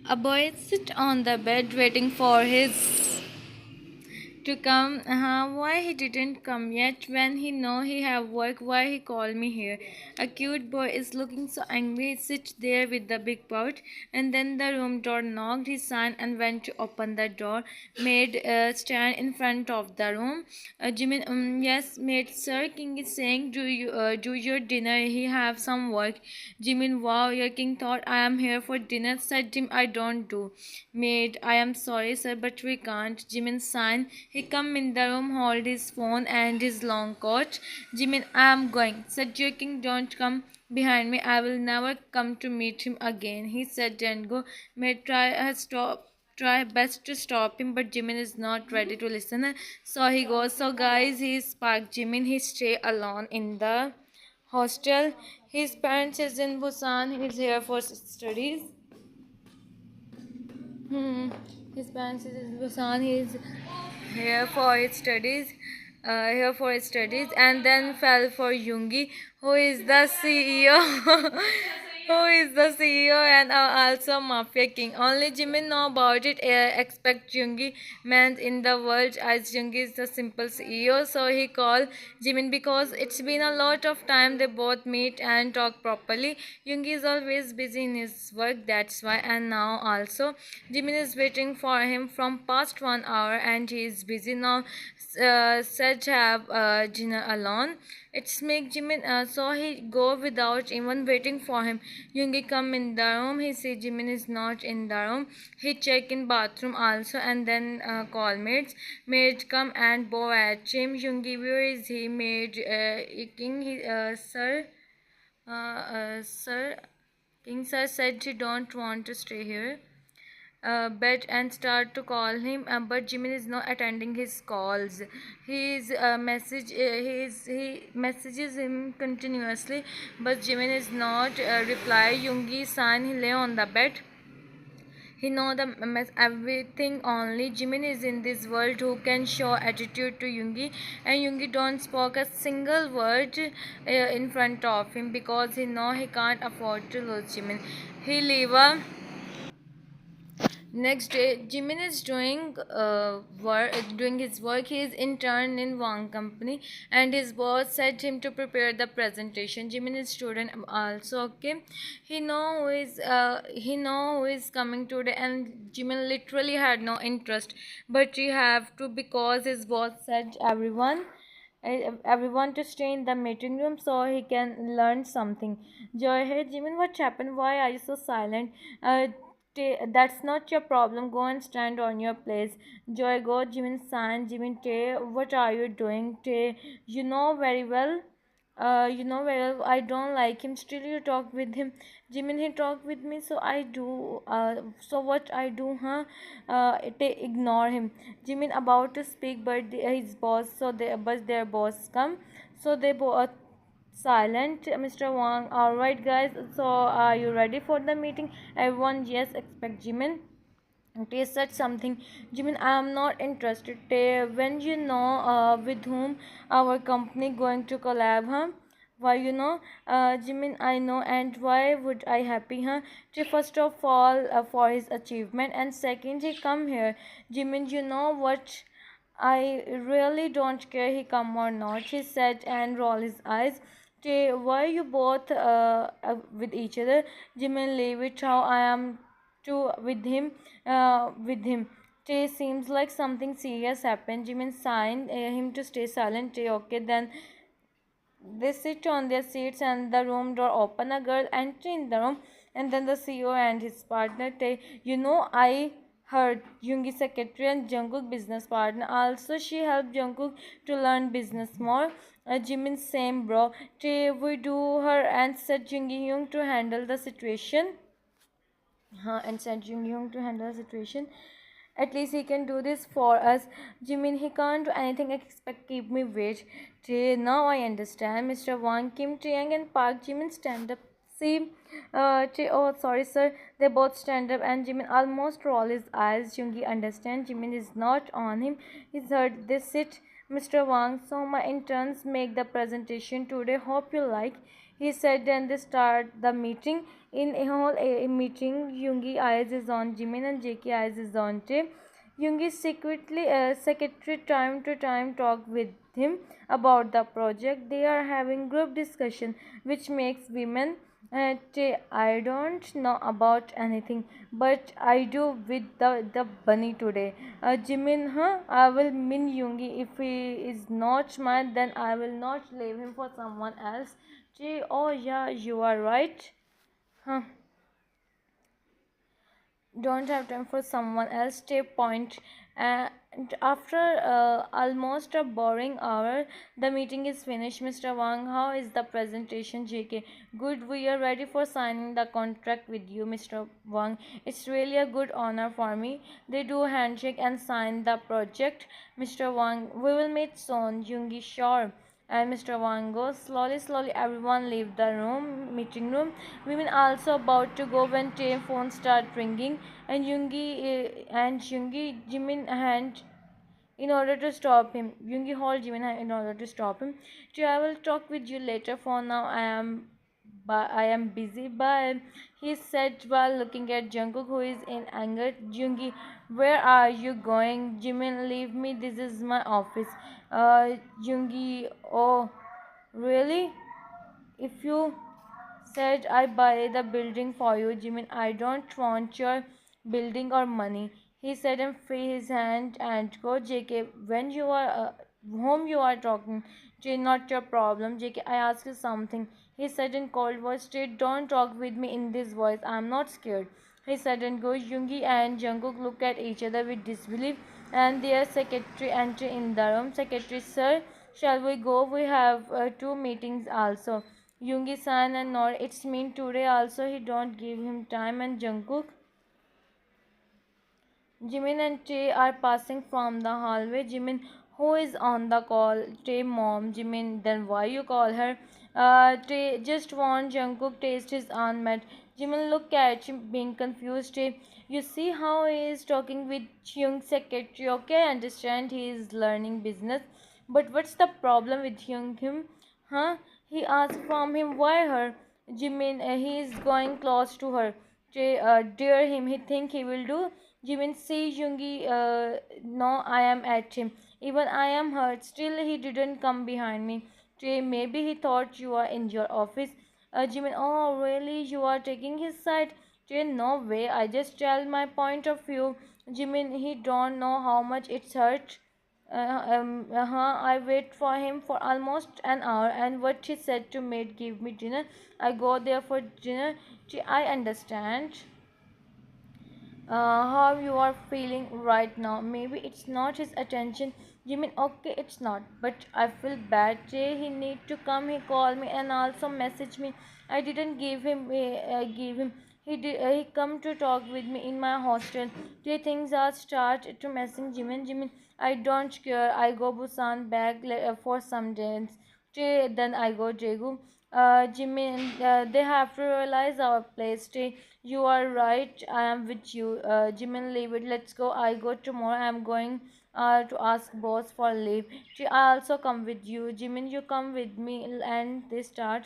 A boy sit on the bed waiting for his to come. Why he didn't come yet? When he know he have work, why he call me here? A cute boy is looking so angry. He sit there with the big pout, and then the room door knocked. He signed and went to open the door. Maid stand in front of the room. Jimin, yes, maid, sir. King is saying, do your dinner? He have some work. Jimin, wow, your king thought I am here for dinner. Said Jim, I don't do. Maid, I am sorry, sir, but we can't. Jimin sign. He come in the room, hold his phone and his long coat. Jimin, I am going. Said your king, don't come behind me. I will never come to meet him again. He said, don't go. Maid try best to stop him, but Jimin is not ready to listen. So he goes. So guys, he sparked Jimin. He stay alone in the hostel. His parents is in Busan. He's here for studies. Hmm. His parents is in Busan. He's here for his studies. And then fell for Yoongi, who is the CEO. Who is the CEO and also Mafia King. Only Jimin know about it. Expect Yoongi meant in the world as Yoongi is the simple CEO. So he called Jimin because it's been a lot of time they both meet and talk properly. Yoongi is always busy in his work, that's why. And now also Jimin is waiting for him from past 1 hour and he is busy now. Said have Jina alone. It's make Jimin so he go without even waiting for him. Yoongi come in the room. He see Jimin is not in the room. He check in bathroom also and then call mates. Maid come and bow at him. Yoongi, where is he? Maid King, sir, sir. King sir said she don't want to stay here. Bed and start to call him, but Jimin is not attending his calls. He messages him continuously, but Jimin is not reply. Yoongi san he lay on the bed. He know the everything only. Jimin is in this world who can show attitude to Yoongi, and Yoongi don't spoke a single word in front of him because he know he can't afford to lose Jimin. He leave a Next day, Jimin is doing his work. He is intern in Wang company, and his boss said him to prepare the presentation. Jimin is student also. Okay, he know who is coming today, and Jimin literally had no interest, but he have to because his boss said everyone to stay in the meeting room so he can learn something. Joy, hey Jimin, what happened? Why are you so silent? That's not your problem. Go and stand on your place. Joy, go. Jimin san. Jimin Tay, what are you doing? Tay, you know very well. I don't like him. Still, you talk with him. Jimin, he talk with me, so I do. So what I do, huh? They ignore him. Jimin about to speak, but his boss. But their boss come. So they both silent. Mr. Wang, all right, guys. So are you ready for the meeting? Everyone, yes. Expect Jimin. They said something. Jimin, I am not interested. When you know with whom our company going to collab, huh? Why you know? Jimin, I know, and why would I happy, huh? First of all, for his achievement, and second, he come here. Jimin, you know what? I really don't care he come or not, he said and roll his eyes. Why you both with each other? Jimin, leave it how I am to with him. Tay seems like something serious happened. Jimin signed him to stay silent. Tay, okay, then they sit on their seats and the room door open. A girl enter in the room and then the CEO and his partner say, I heard Yoongi secretary and Jungkook business partner. Also, she helped Jungkook to learn business more. Jimin same bro. We do her and said Jung Young to handle the situation. And said Jung Young to handle the situation. At least he can do this for us. Jimin, he can't do anything expect keep me wait. Now I understand. Mr. Wang, Kim Taeyang and Park Jimin stand up. See, oh sorry sir. They both stand up and Jimin almost roll his eyes. Jungi understand. Jimin is not on him. He's heard this sit. Mr. Wang, so my interns make the presentation today. Hope you like. He said then they start the meeting. In a whole meeting, Yoongi eyes is on Jimin and JK eyes is on Tae. Yoongi secretly secretary time to time talk with him about the project. They are having group discussion, which makes women I don't know about anything, but I do with the bunny today. Jimin, huh? I will min Yoongi. If he is not mine, then I will not leave him for someone else. Oh yeah, you are right. Huh? Don't have time for someone else. Tip point. And after almost a boring hour, the meeting is finished. Mr. Wang, how is the presentation? JK, good. We are ready for signing the contract with you, Mr. Wang. It's really a good honor for me. They do handshake and sign the project. Mr. Wang, we will meet soon. Yoongi, sure. And Mr. Wang goes slowly, everyone leave the meeting room. Women also about to go when telephone start ringing, and Yoongi Jimin hand in order to stop him. Yoongi hold Jimin hand in order to stop him. I will talk with you later. For now, I am busy. Bye. He said while looking at Jungkook, who is in anger. Yoongi, where are you going? Jimin, leave me. This is my office. Yoongi, oh, really? If you said I buy the building for you, Jimin, I don't want your building or money. He said and free his hand and go, JK, when you are whom you are talking to, not your problem. JK, I ask you something. He said in cold voice, straight, don't talk with me in this voice. I am not scared. He said and go. Yoongi and Jungkook look at each other with disbelief, and their secretary enter in the room. Secretary, sir, shall we go? We have two meetings also. Yoongi-san and nod. It's mean today also he don't give him time. And Jungkook, Jimin and Tae are passing from the hallway. Jimin, who is on the call? Tae mom. Jimin, then why you call her? Tae just want Jungkook taste his unmet. Jimin look at him being confused. Tae, you see how he is talking with Hyung's secretary. Okay, I understand he is learning business. But what's the problem with Hyung him? Huh? He asked from him why her. Jimin, he is going close to her. Dare him. He think he will do. Jimin, see Yoongi, no, I am at him. Even I am hurt. Still, he didn't come behind me. Maybe he thought you are in your office. Jimin, oh, really? You are taking his side? No way. I just tell my point of view. Jimin, he don't know how much it's hurt. I wait for him for almost an hour, and what he said to maid give me dinner. I go there for dinner. I understand how you are feeling right now. Maybe it's not his attention. You mean okay, it's not. But I feel bad. Jay, he need to come. He called me and also message me. I didn't give him. Give him. He did. He come to talk with me in my hostel. Jay things are start to messing Jimin. Jimin, I don't care. I go Busan back for some days. Jay, then I go Daegu. Jimin, they have to realize our place. Jay, you are right. I am with you. Jimin, leave it. Let's go. I go tomorrow. I am going to ask boss for leave. I also come with you. Jimin, you come with me. And they start.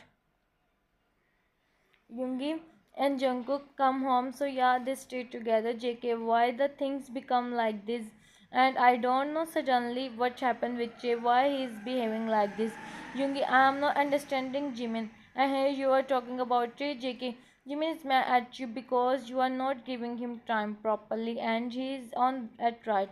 Yoongi and Jungkook come home, so yeah, they stay together. JK, why the things become like this? And I don't know suddenly what happened with Jay, why he is behaving like this. Yoongi, I am not understanding Jimin. I hear you are talking about Jay. JK, Jimin is mad at you because you are not giving him time properly, and he is on at right.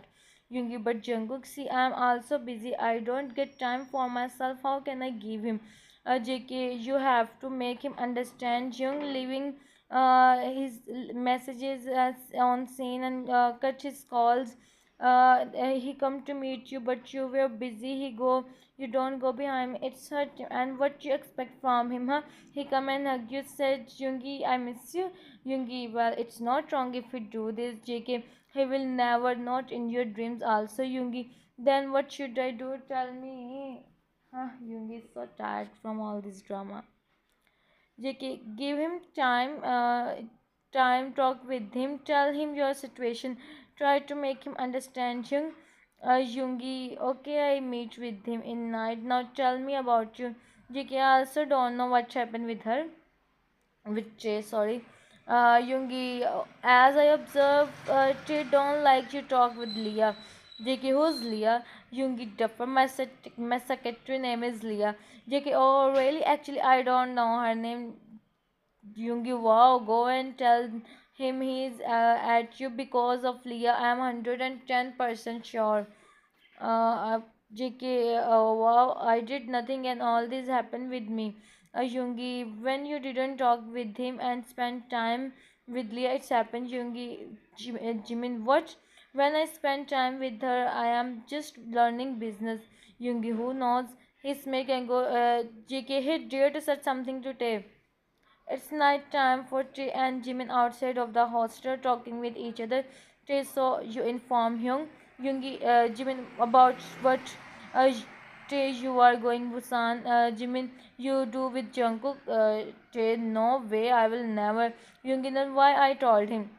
Yoongi, but Jungkook, see, I am also busy. I don't get time for myself. How can I give him? JK, you have to make him understand. Jung leaving his messages as on scene and cut his calls. He come to meet you, but you were busy. He go, you don't go behind me. It's hurt him. And what you expect from him, huh? He come and hug you. Said Jungi, I miss you. Jungi, well, it's not wrong if we do this. JK, he will never, not in your dreams. Also, Jungi, then what should I do? Tell me. Jung is so tired from all this drama. JK, give him time, talk with him, tell him your situation, try to make him understand Jung. Jungi, okay, I meet with him in night. Now tell me about you. JK, I also don't know what happened with her. with Jay, sorry. Yoongi, as I observe, Jay don't like to talk with Leah. JK, who's Leah? Yoongi Duffer, my secretary name is Leah. JK, oh really? Actually, I don't know her name. Yoongi, wow, go and tell him he's at you because of Leah. I'm 110% sure. JK, wow, I did nothing and all this happened with me. Yoongi, when you didn't talk with him and spend time with Leah, it's happened, Yoongi. Jimin, what? When I spend time with her, I am just learning business. Yoongi, who knows? His make and go, JK, he dare to say something to Tay. It's night time for Trey and Jimin outside of the hostel talking with each other. Trey saw you inform Jimin about what uh, Trey you are going Busan. Jimin you do with Jungkook. Trey no way I will never. Yoongi then why I told him.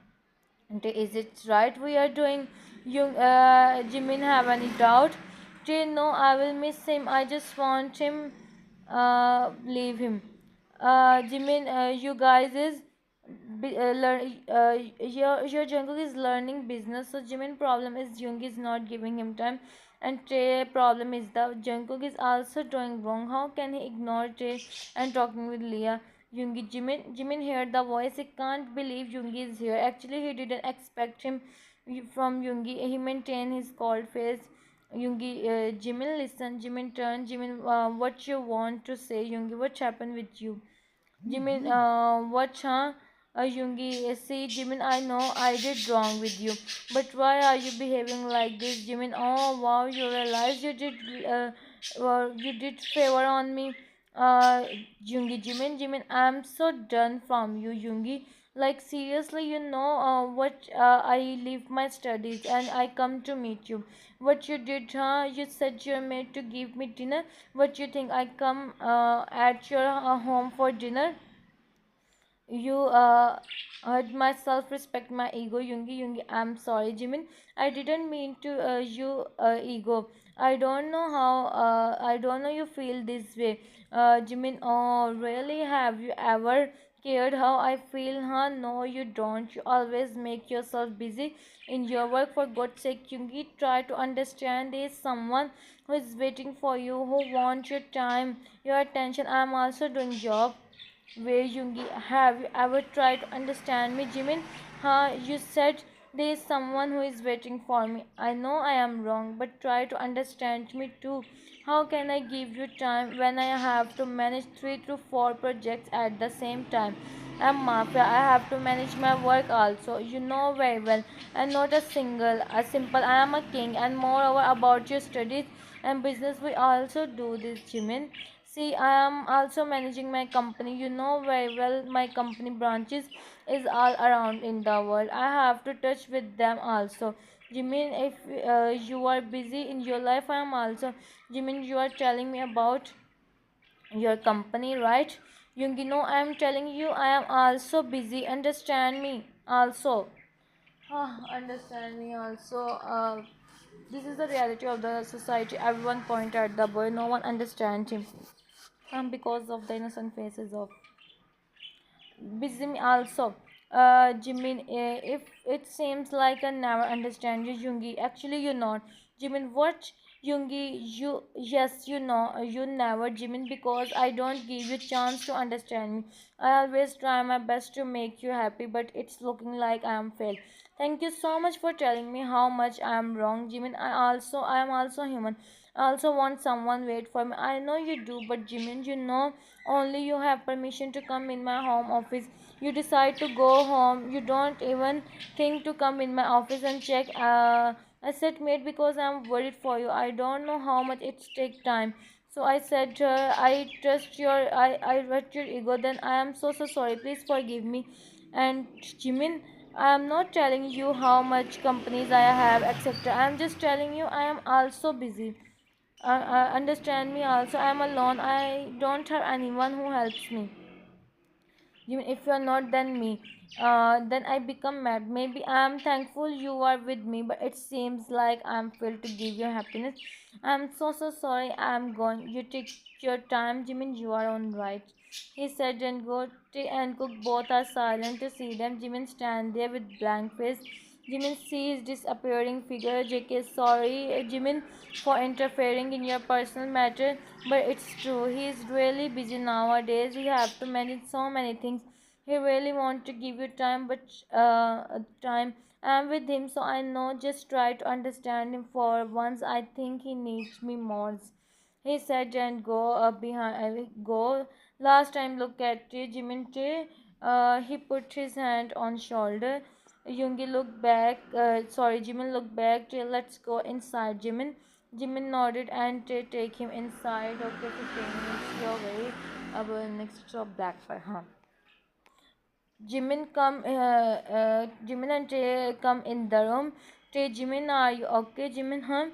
Is it right we are doing? Jimin have any doubt? Trey no I will miss him. I just want him leave him. Jimin, you guys is your Jungkook is learning business, so Jimin problem is Jung is not giving him time, and Trey problem is the Jungkook is also doing wrong. How can he ignore Trey and talking with Leah? Yoongi, Jimin heard the voice. He can't believe Yoongi is here. Actually, he didn't expect him from Yoongi. He maintained his cold face. Yoongi, Jimin, listen. Jimin turned. Jimin, what you want to say? Yoongi, what happened with you? Jimin, what, huh? Yoongi, see, Jimin, I know I did wrong with you, but why are you behaving like this, Jimin? Oh, wow, you realize you did favor on me. Jimin, I'm so done from you, Yoongi. Like, seriously, what? I leave my studies and I come to meet you. What you did, huh? You said you're made to give me dinner. What you think I come at your home for dinner? You hurt my self-respect, my ego. Yungi, I'm sorry, Jimin. I didn't mean to you ego. I don't know you feel this way. Jimin, oh really, have you ever cared how I feel? Huh? No you don't. You always make yourself busy in your work. For God's sake, Yungi, try to understand. There is someone who is waiting for you, who wants your time, your attention. I'm also doing job. Where Yoongi, have you ever tried to understand me, Jimin? Huh? You said there is someone who is waiting for me. I know I am wrong, but try to understand me too. How can I give you time when I have to manage 3 to 4 projects at the same time? I'm mafia. I have to manage my work also. You know very well. I'm not a simple. I am a king. And moreover, about your studies and business, we also do this, Jimin. See, I am also managing my company. You know very well my company branches is all around in the world. I have to touch with them also. Jimin, if you are busy in your life, I am also. Jimin, you are telling me about your company, right? You I am telling you, I am also busy. Understand me also. Understand me also. This is the reality of the society. Everyone point at the boy. No one understands him because of the innocent faces of Bizim also. Jimin, if it seems like I never understand you, Jungi. Actually, you're not. Jimin, what? Jungi, yes, you never, Jimin, because I don't give you chance to understand me. I always try my best to make you happy, but it's looking like I am failed. Thank you so much for telling me how much I am wrong, Jimin. I am also human. I also want someone wait for me. I know you do, but Jimin, only you have permission to come in my home office. You decide to go home. You don't even think to come in my office and check. I said mate because I'm worried for you. I don't know how much it takes time. So I said I hurt your ego. Then I am so sorry. Please forgive me. And Jimin, I am not telling you how much companies I have, etc. I am just telling you I am also busy. Understand me also. I am alone. I don't have anyone who helps me. Even if you are not, then me. Then I become mad. Maybe I am thankful you are with me, but it seems like I am filled to give you happiness. I'm so sorry. I am going. You take your time, Jimin. You are on right. He said and go. And Cook both are silent to see them. Jimin stand there with blank face. Jimin sees disappearing figure. JK, sorry, Jimin, for interfering in your personal matter, but it's true. He is really busy nowadays. He have to manage so many things. He really want to give you time, but time. I'm with him, so I know. Just try to understand him for once. I think he needs me more. He said and go behind. Go. Last time, look at Jimin. He put his hand on shoulder. Yoongi looked back. Sorry, Jimin looked back. Let's go inside, Jimin. Jimin nodded and take him inside. Okay, 15 minutes your way. Next stop Blackfire. Huh. Jimin and Tay come in the room. Tay, Jimin, are you okay? Jimin, huh?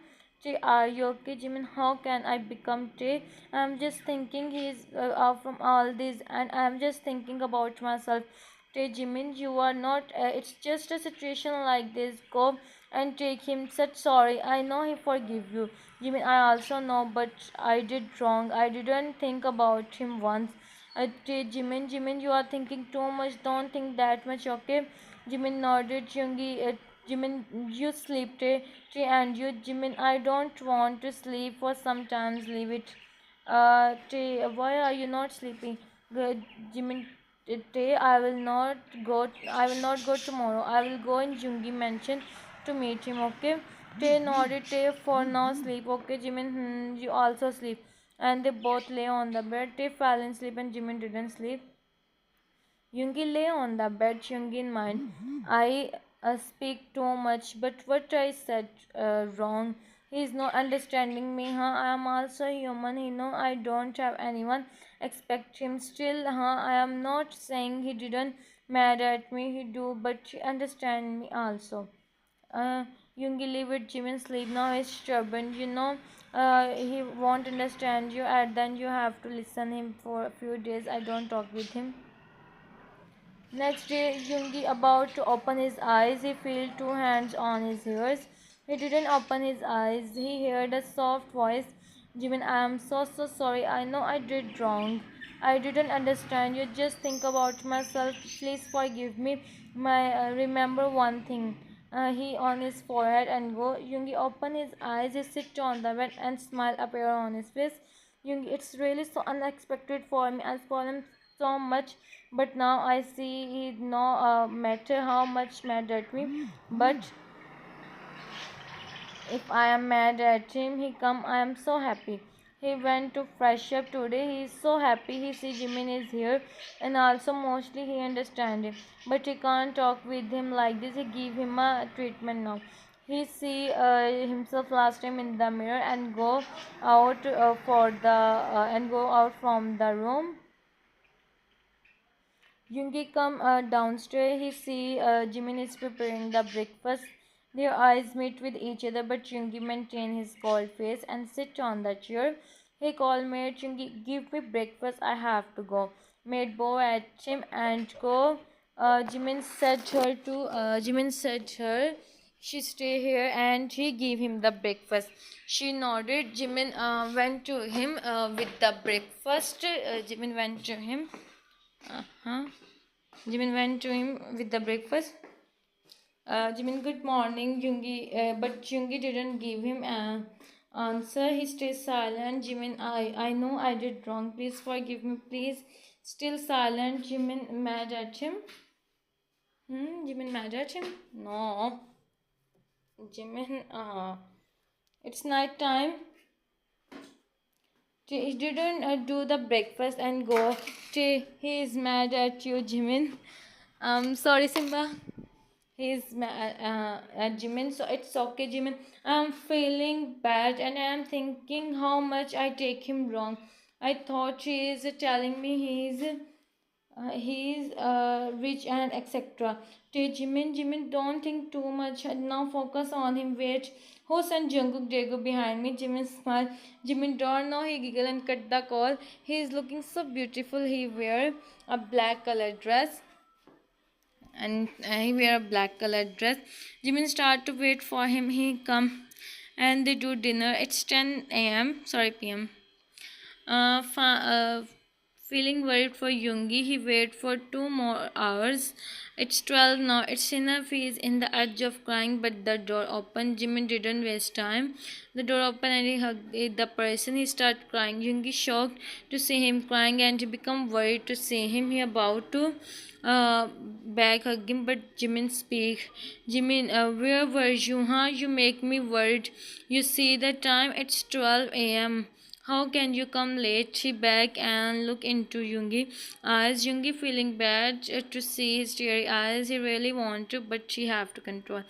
Tay, are you okay? Jimin, how can I become Tay? I'm just thinking he's out from all this, and I'm just thinking about myself. Tay, Jimin, you are not. It's just a situation like this. Go and take him. Said sorry. I know he forgive you. Jimin, I also know, but I did wrong. I didn't think about him once. Jimin, you are thinking too much. Don't think that much, okay? Jimin nodded. Jimin, you sleep, and you, Jimin, I don't want to sleep for sometimes. Leave it. Why are you not sleeping? Good, Jimin, I will not go. I will not go tomorrow. I will go in Jungi mansion to meet him. Okay. Tay nodded. Tay, for now sleep. Okay, Jimin. You also sleep. And they both lay on the bed. Tay fell asleep and Jimin didn't sleep. Yoongi lay on the bed, Yoongi in mind. I speak too much, but what I said wrong. He's not understanding me, huh? I am also human, you know. I don't have anyone expect him still, huh? I am not saying he didn't mad at me, he do, but he understand me also. Uh, Yoongi leave it, Jimin sleep now. He's stubborn, you know. He won't understand you, and then you have to listen him for a few days. I don't talk with him. Next day, Yoongi about to open his eyes, he felt two hands on his ears. He didn't open his eyes. He heard a soft voice. Jimin, I am so sorry. I know I did wrong. I didn't understand you. Just think about myself. Please forgive me. Remember one thing. He on his forehead and go. Yoongi open his eyes. He sit on the bed and smile appear on his face. Yoongi, it's really so unexpected for me. I've fallen so much, but now I see it no matter how much mad at me. But if I am mad at him, he come. I am so happy. He went to fresh up today. He is so happy. He see Jimin is here, and also mostly he understand him. But he can't talk with him like this. He give him a treatment now. He see himself last time in the mirror and go out and go out from the room. Yoongi come downstairs. He see Jimin is preparing the breakfast. Their eyes meet with each other, but Yoongi maintain his cold face and sit on the chair. He called maid, Yoongi, give me breakfast. I have to go. Maid bow at him and go. Jimin said her. She stay here and he gave him the breakfast. She nodded. Jimin went to him with the breakfast. Jimin went to him. Uh-huh. Jimin went to him with the breakfast. Jimin, good morning, Jungi. But Jungi didn't give him an answer. He stayed silent. Jimin, I know I did wrong. Please forgive me. Please. Still silent. Jimin mad at him. Jimin mad at him? No. Jimin, it's night time. He didn't do the breakfast and go. He is mad at you, Jimin. Sorry, Simba. He's at Jimin, so it's okay, Jimin. I'm feeling bad and I'm thinking how much I take him wrong. I thought he is telling me he's he is rich and etc. To Jimin, Jimin, don't think too much. Now focus on him. Wait, who sent Jungkook Daegu behind me? Jimin smiled. Jimin don't know. He giggled and cut the call. He is looking so beautiful. He wear a black colored dress and he wear a black colored dress. Jimin start to wait for him. He come and they do dinner. It's 10 a.m. Sorry, p.m. Feeling worried for Yoongi, he waited for 2 more hours. It's 12 now. It's enough. He is in the edge of crying, but the door opened. Jimin didn't waste time. The door opened and he hugged the person. He started crying. Yoongi shocked to see him crying and he become worried to see him. He about to back hug him, but Jimin speak. Jimin, where were you? Huh? You make me worried. You see the time? It's 12 a.m. How can you come late? She back and look into Yoongi eyes. Yoongi feeling bad to see his teary eyes. He really want to, but she have to control.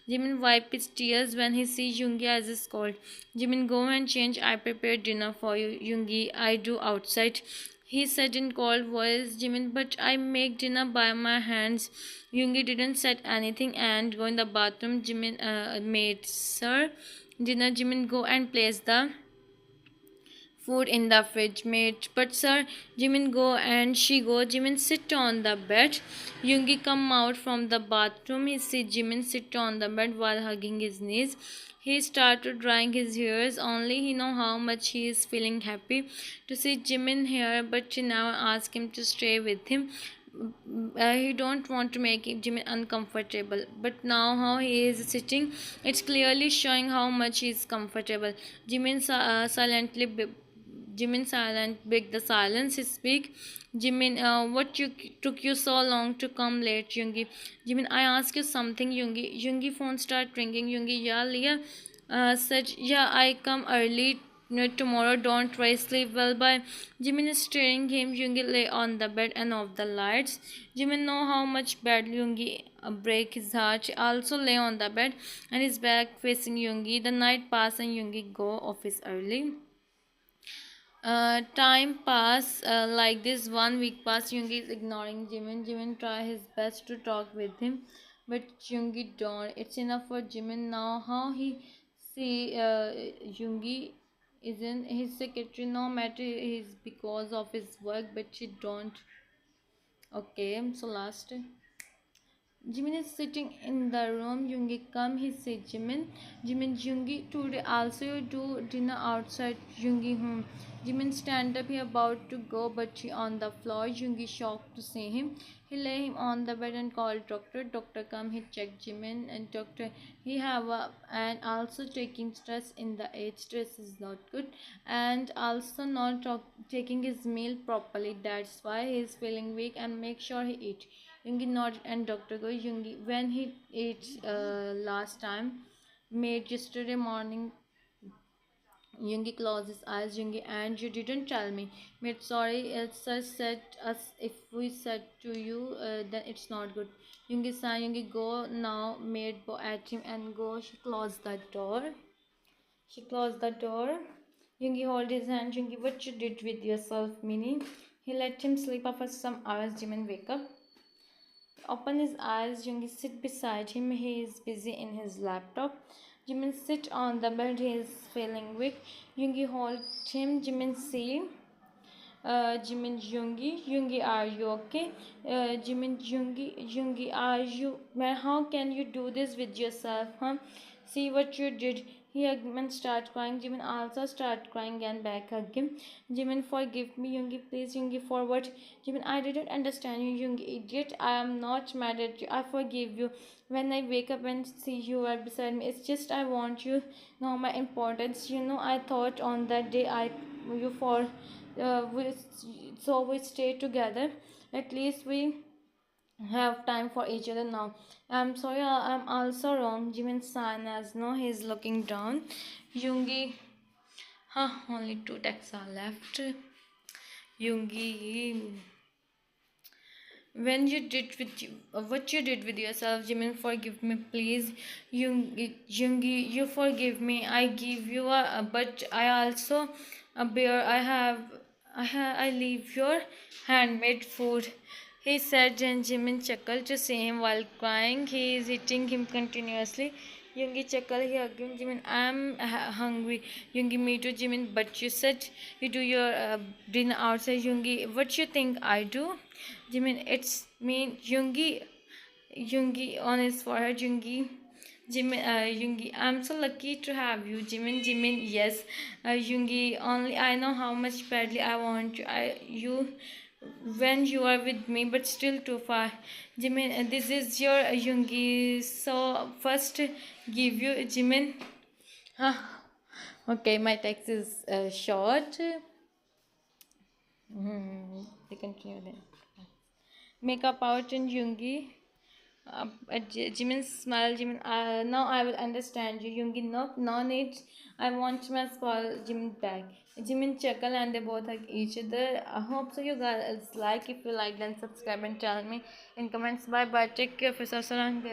Jimin wipe his tears when he sees Yoongi as is cold. Jimin, go and change. I prepared dinner for you. Yoongi, I do outside. He said in cold voice. Jimin, but I make dinner by my hands. Yoongi didn't say anything and go in the bathroom. Jimin made sir dinner. Jimin, go and place the food in the fridge, mate. But sir, Jimin go and she go. Jimin sit on the bed. Yoongi come out from the bathroom. He see Jimin sit on the bed while hugging his knees. He started drying his hairs. Only he know how much he is feeling happy to see Jimin here. But she now ask him to stay with him. He don't want to make Jimin uncomfortable, but now how he is sitting, it's clearly showing how much he is comfortable. Jimin silently Jimin silent break the silence. He speak. Jimin, what you took you so long to come late, Yoongi? Jimin, I ask you something, Yoongi. Yoongi phone start ringing. Yoongi, yeah, Leah. Said, yeah, I come early. No, tomorrow, don't try sleep well. Bye. Jimin is staring him. Yoongi lay on the bed and off the lights. Jimin know how much bad Yoongi break his heart. She also lay on the bed and his back facing Yoongi. The night pass and Yoongi go office early. Time pass like this. 1 week pass. Yoongi is ignoring Jimin. Jimin try his best to talk with him, but Yoongi don't. It's enough for Jimin now. How he see Yoongi is in his secretary. No matter he's because of his work, but she don't. Okay, so last. Jimin is sitting in the room. Yoongi come. He say Jimin. Jimin, Yoongi today also you do dinner outside. Yoongi home. Jimin stand up. He about to go, but she on the floor. Yoongi shocked to see him. He lay him on the bed and called doctor. Doctor come. He check Jimin and doctor. He have a and also taking stress in the age. Stress is not good and also not taking his meal properly. That's why he is feeling weak and make sure he eat. Yoongi nodded and Dr. Go Yoongi when he ate last time made yesterday morning. Yoongi closed his eyes. Yoongi, and you didn't tell me. Made sorry, Elsa said us if we said to you, then it's not good. Yoongi said, Yoongi go now. Made bo at him and go. She closed the door. She closed the door. Yoongi hold his hand. Yoongi, what you did with yourself, Minnie? He let him sleep after some hours. Jimin wake up. Open his eyes. Yoongi sit beside him. He is busy in his laptop. Jimin sit on the bed. He is feeling weak. Yoongi hold him. Jimin see. Jimin, Yoongi, are you okay? Jimin, Yoongi, are you? Man, how can you do this with yourself, huh? See what you did. He again start crying. Jimin also start crying and back hug him. Jimin, forgive me, Yoongi, please, Yoongi, for what? Jimin, I didn't understand you, Yoongi, idiot. I am not mad at you. I forgive you. When I wake up and see you are beside me, it's just I want you know my importance. You know, I thought on that day I you for we, so we stay together. At least we have time for each other now. I'm sorry, I'm also wrong. Jimin sign as no, he's looking down. Yoongi, huh? Only 2 texts are left. Yoongi, when you did with you, what you did with yourself, Jimin, forgive me, please. Yoongi, you forgive me. I give you but I also bear. I leave your handmade food. He said, and Jimin chuckled to see him while crying. He is hitting him continuously. Yoongi chuckled, he hugged him. Jimin, I'm hungry. Yoongi, me too, Jimin. But you said you do your dinner outside. Yoongi, what you think I do? Jimin, it's me. Yoongi on his forehead. Yoongi, I'm so lucky to have you. Jimin, yes. Yoongi, only I know how much badly I want you when you are with me, but still too far. Jimin, this is your Yoongi. So first, give you Jimin. Huh. Okay, my text is short. We continue then. Makeup out in Yoongi. Jimin smile. Jimin, now I will understand you. Yoongi, no, no need. I want my spoil Jimin back. Jimin chuckle and they both hug each other. I hope so you guys like. If you like, then subscribe and tell me in comments. Bye bye. Take care of yourself. Salam.